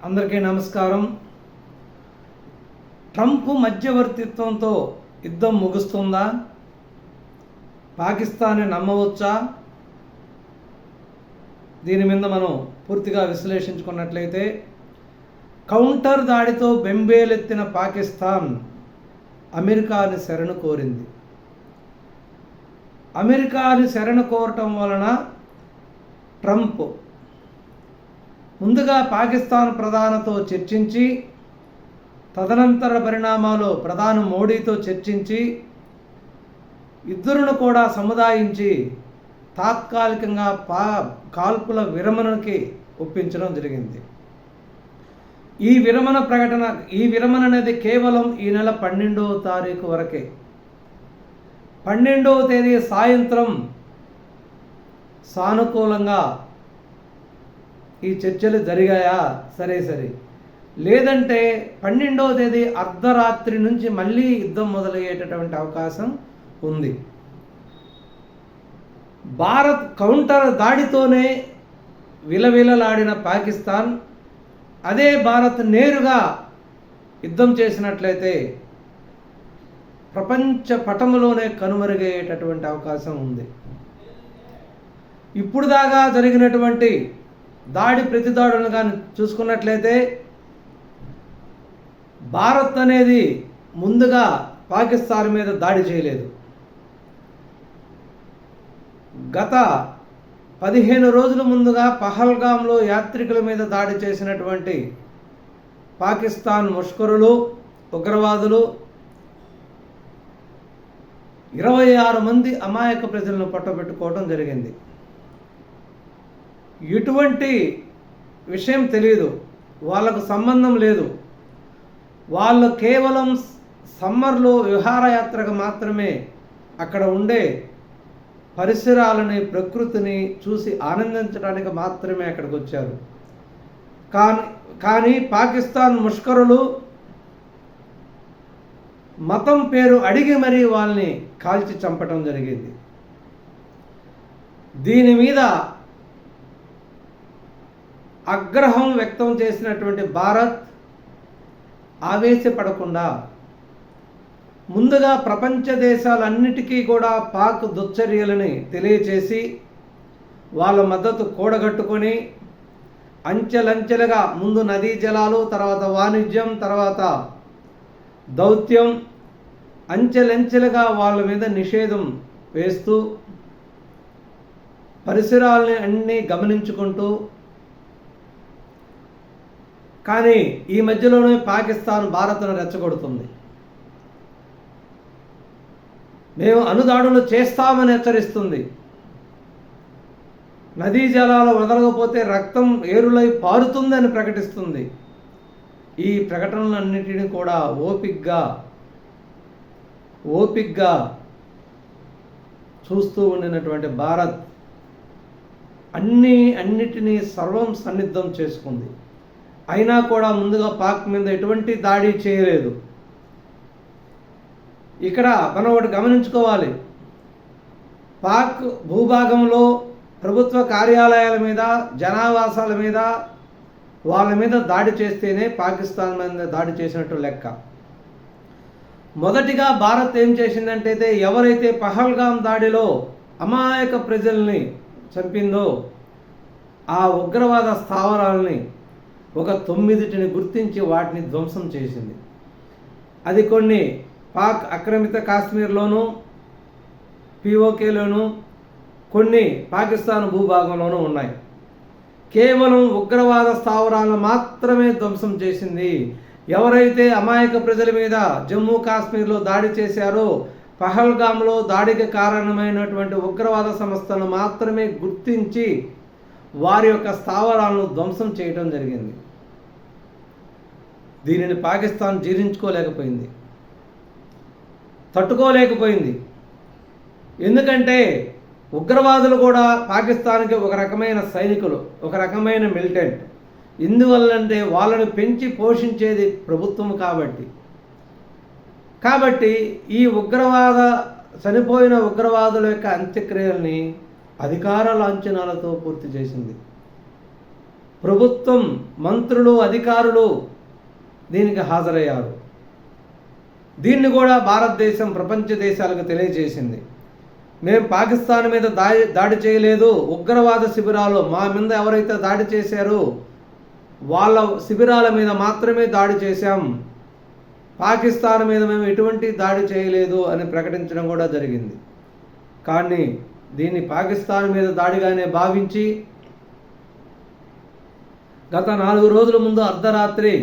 అందరికీ నమస్కారం. ట్రంప్ మధ్యవర్తిత్వంతో యుద్ధం ముగుస్తుందా? పాకిస్తాన్ని నమ్మవచ్చా? దీని మీద మనం పూర్తిగా విశ్లేషించుకున్నట్లయితే, కౌంటర్ దాడితో బెంబేలెత్తిన పాకిస్తాన్ అమెరికాని శరణు కోరింది. అమెరికాని శరణు కోరటం వలన ట్రంప్ ముందుగా పాకిస్తాన్ ప్రధానితో చర్చించి, తదనంతర పరిణామాలు ప్రధాని మోడీతో చర్చించి, ఇద్దరును కూడా సముదాయించి తాత్కాలికంగా కాల్పుల విరమణకి ఒప్పించడం జరిగింది. ఈ విరమణ అనేది కేవలం ఈ నెల 12వ తారీఖు వరకే. 12వ తేదీ సాయంత్రం సానుకూలంగా ఈ చర్చలు జరిగాయా? సరే. లేదంటే 12వ తేదీ అర్ధరాత్రి నుంచి మళ్ళీ యుద్ధం మొదలయ్యేటటువంటి అవకాశం ఉంది. భారత్ కౌంటర్ దాడితోనే విలవిలలాడిన పాకిస్తాన్ అదే భారత్ నేరుగా యుద్ధం చేసినట్లయితే ప్రపంచ పటములోనే కనుమరుగయ్యేటటువంటి అవకాశం ఉంది. ఇప్పుడు దాకా జరిగినటువంటి దాడి ప్రతిదాడులను కానీ చూసుకున్నట్లయితే, భారత్ అనేది ముందుగా పాకిస్తాన్ మీద దాడి చేయలేదు. గత 15 రోజుల ముందుగా పహల్గామ్లో యాత్రికుల మీద దాడి చేసినటువంటి పాకిస్తాన్ ముష్కరులు, ఉగ్రవాదులు 26 మంది అమాయక ప్రజలను పట్టబెట్టుకోవడం జరిగింది. ఎటువంటి విషయం తెలియదు, వాళ్ళకు సంబంధం లేదు. వాళ్ళు కేవలం సమ్మర్లో విహారయాత్రకు మాత్రమే అక్కడ ఉండే పరిసరాలని, ప్రకృతిని చూసి ఆనందించడానికి మాత్రమే అక్కడికి వచ్చారు. కానీ పాకిస్తాన్ ముష్కరులు మతం పేరు అడిగి మరీ వాళ్ళని కాల్చి చంపటం జరిగింది. దీని మీద ఆగ్రహం వ్యక్తం చేసినటువంటి భారత్ ఆవేశపడకుండా ముందుగా ప్రపంచ దేశాలన్నిటికీ కూడా పాక్ దుశ్చర్యలని తెలియచేసి వాళ్ళ మద్దతు కూడగట్టుకొని అంచెలంచెలుగా ముందు నదీ జలాలు, తర్వాత వాణిజ్యం, తర్వాత దౌత్యం, అంచెలంచెలుగా వాళ్ళ మీద నిషేధం వేస్తూ పరిసరాలని అన్నీ గమనించుకుంటూ, కానీ ఈ మధ్యలోనే పాకిస్తాన్ భారత్ను రెచ్చగొడుతుంది. మేము అణుదాడులు చేస్తామని హెచ్చరిస్తుంది. నదీ జలాలు వదలకపోతే రక్తం ఏరులై పారుతుందని ప్రకటిస్తుంది. ఈ ప్రకటనలన్నిటిని కూడా ఓపిగ్గా చూస్తూ ఉండినటువంటి భారత్ అన్నిటినీ సర్వం సన్నిద్ధం చేసుకుంది. అయినా కూడా ముందుగా పాక్ మీద ఎటువంటి దాడి చేయలేదు. ఇక్కడ మనం ఒకటి గమనించుకోవాలి, పాక్ భూభాగంలో ప్రభుత్వ కార్యాలయాల మీద, జనావాసాల మీద, వాళ్ళ మీద దాడి చేస్తేనే పాకిస్తాన్ మీద దాడి చేసినట్టు లెక్క. మొదటిగా భారత్ ఏం చేసిందంటే, ఎవరైతే పహల్గామ్ దాడిలో అమాయక ప్రజల్ని చంపిందో ఆ ఉగ్రవాద స్థావరాలని ఒక 9టిని గుర్తించి వాటిని ధ్వంసం చేసింది. అది కొన్ని పాక్ ఆక్రమిత కాశ్మీర్లోను, పిఓకేలోను, కొన్ని పాకిస్తాన్ భూభాగంలోనూ ఉన్నాయి. కేవలం ఉగ్రవాద స్థావరాలను మాత్రమే ధ్వంసం చేసింది. ఎవరైతే అమాయక ప్రజల మీద జమ్మూ కాశ్మీర్లో దాడి చేశారో, పహల్గామ్లో దాడికి కారణమైనటువంటి ఉగ్రవాద సంస్థలను మాత్రమే గుర్తించి వారి యొక్క స్థావరాలను ధ్వంసం చేయడం జరిగింది. దీనిని పాకిస్తాన్ జీర్ణించుకోలేకపోయింది, తట్టుకోలేకపోయింది. ఎందుకంటే ఉగ్రవాదులు కూడా పాకిస్తాన్కి ఒక రకమైన సైనికులు, ఒక రకమైన మిలిటెంట్. ఎందువల్లంటే వాళ్ళని పెంచి పోషించేది ప్రభుత్వం కాబట్టి ఈ చనిపోయిన ఉగ్రవాదుల యొక్క అంత్యక్రియల్ని అధికార లాంఛనాలతో పూర్తి చేసింది. ప్రభుత్వం, మంత్రులు, అధికారులు దీనికి హాజరయ్యారు. దీన్ని కూడా భారతదేశం ప్రపంచ దేశాలకు తెలియజేసింది. మేము పాకిస్తాన్ మీద దాడి చేయలేదు, ఉగ్రవాద శిబిరాలు మా మీద ఎవరైతే దాడి చేశారో వాళ్ళ శిబిరాల మీద మాత్రమే దాడి చేశాం, పాకిస్తాన్ మీద మేము ఎటువంటి దాడి చేయలేదు అని ప్రకటించడం కూడా జరిగింది. కానీ దీన్ని పాకిస్తాన్ మీద దాడిగానే భావించి గత 4 రోజుల ముందు అర్ధరాత్రి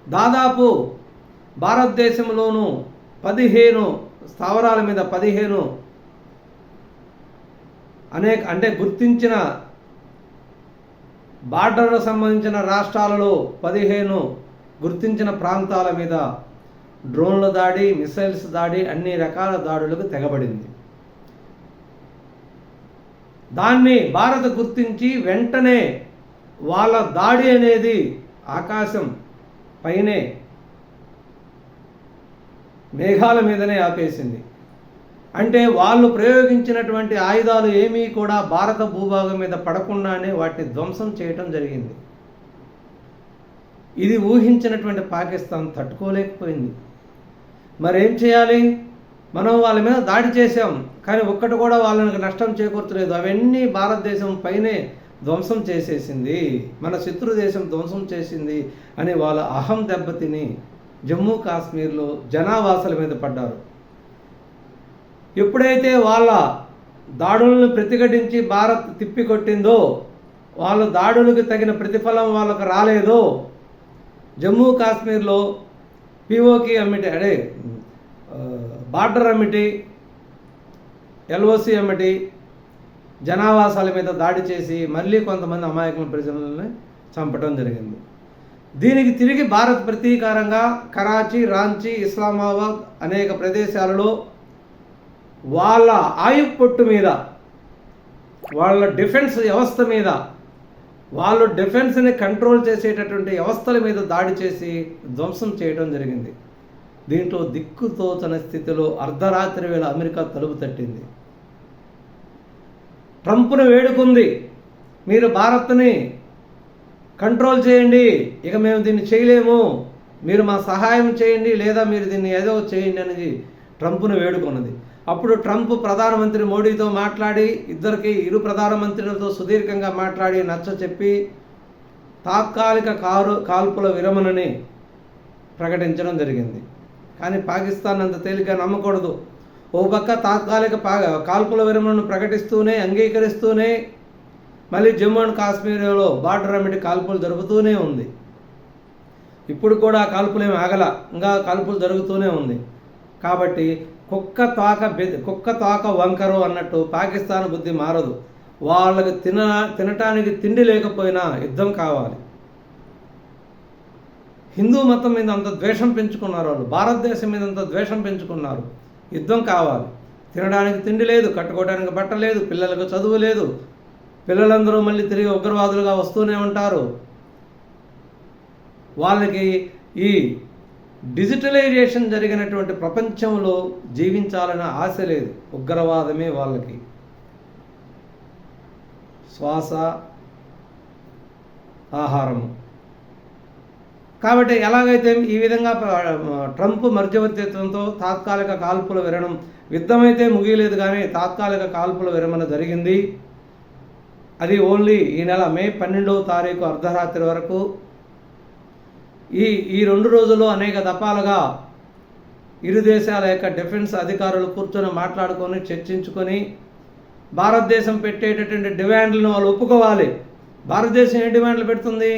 దాదాపు భారతదేశంలోనూ 15 స్థావరాల మీద 15 అంటే గుర్తించిన బార్డర్కు సంబంధించిన రాష్ట్రాలలో 15 గుర్తించిన ప్రాంతాల మీద డ్రోన్ల దాడి, మిసైల్స్ దాడి, అన్ని రకాల దాడులకు తెగబడింది. దాన్ని భారత్ గుర్తించి వెంటనే వాళ్ళ దాడి అనేది ఆకాశం పైనే మేఘాల మీదనే ఆపేసింది. అంటే వాళ్ళు ప్రయోగించినటువంటి ఆయుధాలు ఏమీ కూడా భారత భూభాగం మీద పడకుండానే వాటిని ధ్వంసం చేయటం జరిగింది. ఇది ఊహించినటువంటి పాకిస్తాన్ తట్టుకోలేకపోయింది. మరేం చేయాలి? మనం వాళ్ళ మీద దాడి చేశాం, కానీ ఒక్కటి కూడా వాళ్ళకి నష్టం చేకూర్చలేదు. అవన్నీ భారతదేశం పైనే ధ్వంసం చేసేసింది, మన శత్రు దేశం ధ్వంసం చేసింది అని వాళ్ళ అహం దెబ్బతిని జమ్మూ కాశ్మీర్లో జనావాసాల మీద పడ్డారు. ఎప్పుడైతే వాళ్ళ దాడులను ప్రతిఘటించి భారత్ తిప్పికొట్టిందో, వాళ్ళ దాడులకు తగిన ప్రతిఫలం వాళ్ళకు రాలేదో, జమ్మూ కాశ్మీర్లో పిఓకి అమ్మిటి అదే బార్డర్ అమ్మిటి, ఎల్ఓసి అమ్మిటి జనావాసాల మీద దాడి చేసి మళ్ళీ కొంతమంది అమాయకుల ప్రజలను చంపడం జరిగింది. దీనికి తిరిగి భారత్ ప్రతీకారంగా కరాచీ, రాంచీ, ఇస్లామాబాద్ అనేక ప్రదేశాలలో వాళ్ళ ఆయుప్పొట్టు మీద, వాళ్ళ డిఫెన్స్ వ్యవస్థ మీద, వాళ్ళు డిఫెన్స్ని కంట్రోల్ చేసేటటువంటి వ్యవస్థల మీద దాడి చేసి ధ్వంసం చేయడం జరిగింది. దీంట్లో దిక్కుతోచని స్థితిలో అర్ధరాత్రి వేళ అమెరికా తలుపు తట్టింది. ట్రంప్ను వేడుకుంది, మీరు భారత్ని కంట్రోల్ చేయండి, ఇక మేము దీన్ని చేయలేము, మీరు మా సహాయం చేయండి, లేదా మీరు దీన్ని ఏదో చేయండి అనేది ట్రంప్ను వేడుకున్నది. అప్పుడు ట్రంప్ ప్రధానమంత్రి మోడీతో మాట్లాడి, ఇరు ప్రధానమంత్రులతో సుదీర్ఘంగా మాట్లాడి నచ్చచెప్పి తాత్కాలిక కాల్పుల విరమణని ప్రకటించడం జరిగింది. కానీ పాకిస్తాన్ అంత తేలిక నమ్మకూడదు. ఓ పక్క తాత్కాలిక కాల్పుల విరమణను ప్రకటిస్తూనే, అంగీకరిస్తూనే మళ్ళీ జమ్మూ అండ్ కాశ్మీర్లో బార్డర్ అమ్మిటి కాల్పులు జరుగుతూనే ఉంది. ఇప్పుడు కూడా కాల్పులేమి ఆగల, ఇంకా కాల్పులు జరుగుతూనే ఉంది. కాబట్టి కుక్క తోక వంకరు అన్నట్టు పాకిస్తాన్ బుద్ధి మారదు. వాళ్ళకి తినటానికి తిండి లేకపోయినా యుద్ధం కావాలి. హిందూ మతం మీద అంత ద్వేషం పెంచుకున్నారు వాళ్ళు, భారతదేశం మీద అంత ద్వేషం పెంచుకున్నారు. యుద్ధం కావాలి. తినడానికి తిండి లేదు, కట్టుకోవడానికి బట్ట లేదు, పిల్లలకు చదువు లేదు, పిల్లలందరూ మళ్ళీ తిరిగి ఉగ్రవాదులుగా వస్తూనే ఉంటారు. వాళ్ళకి ఈ డిజిటలైజేషన్ జరిగినటువంటి ప్రపంచంలో జీవించాలన్న ఆశ లేదు. ఉగ్రవాదమే వాళ్ళకి శ్వాస, ఆహారము. కాబట్టి ఎలాగైతే ఈ విధంగా ట్రంప్ మధ్యవర్తిత్వంతో తాత్కాలిక కాల్పుల విరమణ, యుద్ధమైతే ముగియలేదు కానీ తాత్కాలిక కాల్పుల విరమణ జరిగింది. అది ఓన్లీ ఈ నెల మే 12వ తారీఖు అర్ధరాత్రి వరకు. ఈ 2 రోజుల్లో అనేక దఫాలుగా ఇరు దేశాల యొక్క డిఫెన్స్ అధికారులు కూర్చొని మాట్లాడుకొని చర్చించుకొని భారతదేశం పెట్టేటటువంటి డిమాండ్లను వాళ్ళు ఒప్పుకోవాలి. భారతదేశం ఏ డిమాండ్లు పెడుతుంది?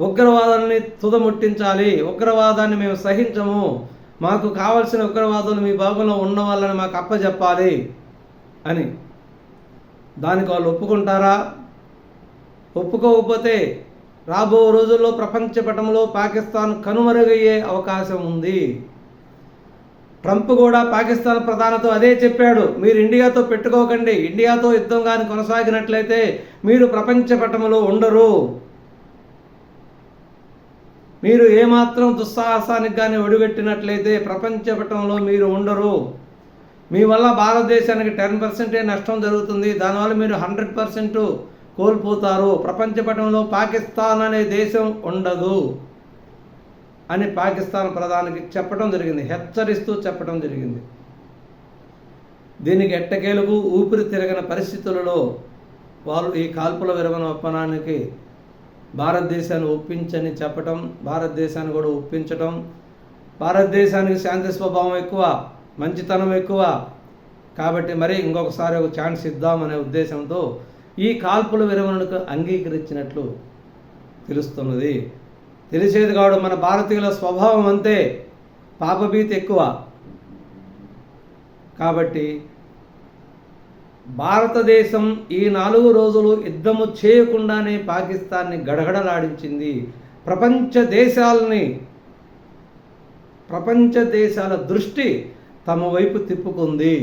ఉగ్రవాదాన్ని తుదముట్టించాలి, ఉగ్రవాదాన్ని మేము సహించము, మాకు కావలసిన ఉగ్రవాదులు మీ భాగంలో ఉన్న వాళ్ళని మాకు అప్పచెప్పాలి అని. దానికి వాళ్ళు ఒప్పుకుంటారా? ఒప్పుకోకపోతే రాబో రోజుల్లో ప్రపంచ పటంలో పాకిస్తాన్ కనుమరుగయ్యే అవకాశం ఉంది. ట్రంప్ కూడా పాకిస్తాన్ ప్రధానితో అదే చెప్పాడు, మీరు ఇండియాతో పెట్టుకోకండి, ఇండియాతో యుద్ధం కానీ కొనసాగినట్లయితే మీరు ప్రపంచ పటంలో ఉండరు, మీరు ఏమాత్రం దుస్సాహసానికి కానీ ఒడిగట్టినట్లయితే ప్రపంచ పటంలో మీరు ఉండరు, మీ వల్ల భారతదేశానికి 10% నష్టం జరుగుతుంది, దానివల్ల మీరు 100% కోల్పోతారు, ప్రపంచ పటంలో పాకిస్తాన్ అనే దేశం ఉండదు అని పాకిస్తాన్ ప్రధానికి చెప్పడం జరిగింది, హెచ్చరిస్తూ చెప్పడం జరిగింది. దీనికి ఎట్టకేలకు ఊపిరి తిరగని పరిస్థితులలో వాళ్ళు ఈ కాల్పుల విరమణ ఒప్పందానికి భారతదేశాన్ని ఒప్పించని చెప్పటం, భారతదేశాన్ని కూడా ఒప్పించటం, భారతదేశానికి శాంతి స్వభావం ఎక్కువ, మంచితనం ఎక్కువ కాబట్టి మరి ఇంకొకసారి ఒక ఛాన్స్ ఇద్దామనే ఉద్దేశంతో ఈ కాల్పుల విరమణకు అంగీకరించినట్లు తెలుస్తున్నది. తెలిసేది కాదు, మన భారతీయుల స్వభావం అంతే, పాపభీతి ఎక్కువ. కాబట్టి భారతదేశం ఈ 4 రోజులు యుద్ధము చేయకుండానే పాకిస్తాన్ని గడగడలాడించింది. ప్రపంచ దేశాల దృష్టి తమ వైపు తిప్పుకుంది,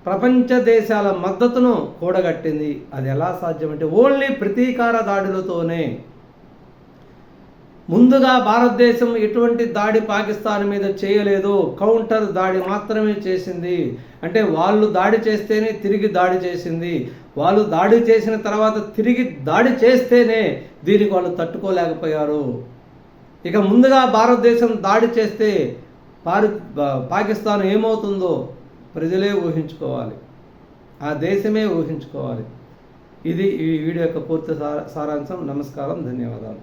ప్రపంచ దేశాల మద్దతును కూడగట్టింది. అది ఎలా సాధ్యమంటే ఓన్లీ ప్రతీకార దాడులతోనే. ముందుగా భారతదేశం ఎటువంటి దాడి పాకిస్తాన్ మీద చేయలేదు, కౌంటర్ దాడి మాత్రమే చేసింది. అంటే వాళ్ళు దాడి చేస్తేనే తిరిగి దాడి చేసింది, వాళ్ళు దాడి చేసిన తర్వాత తిరిగి దాడి చేస్తేనే దీనికి వాళ్ళు తట్టుకోలేకపోయారు. ఇక ముందుగా భారతదేశం దాడి చేస్తే పాకిస్తాన్ ఏమవుతుందో ప్రజలే ఊహించుకోవాలి, ఆ దేశమే ఊహించుకోవాలి. ఇది ఈ వీడియో యొక్క పూర్తి సారాంశం. నమస్కారం, ధన్యవాదాలు.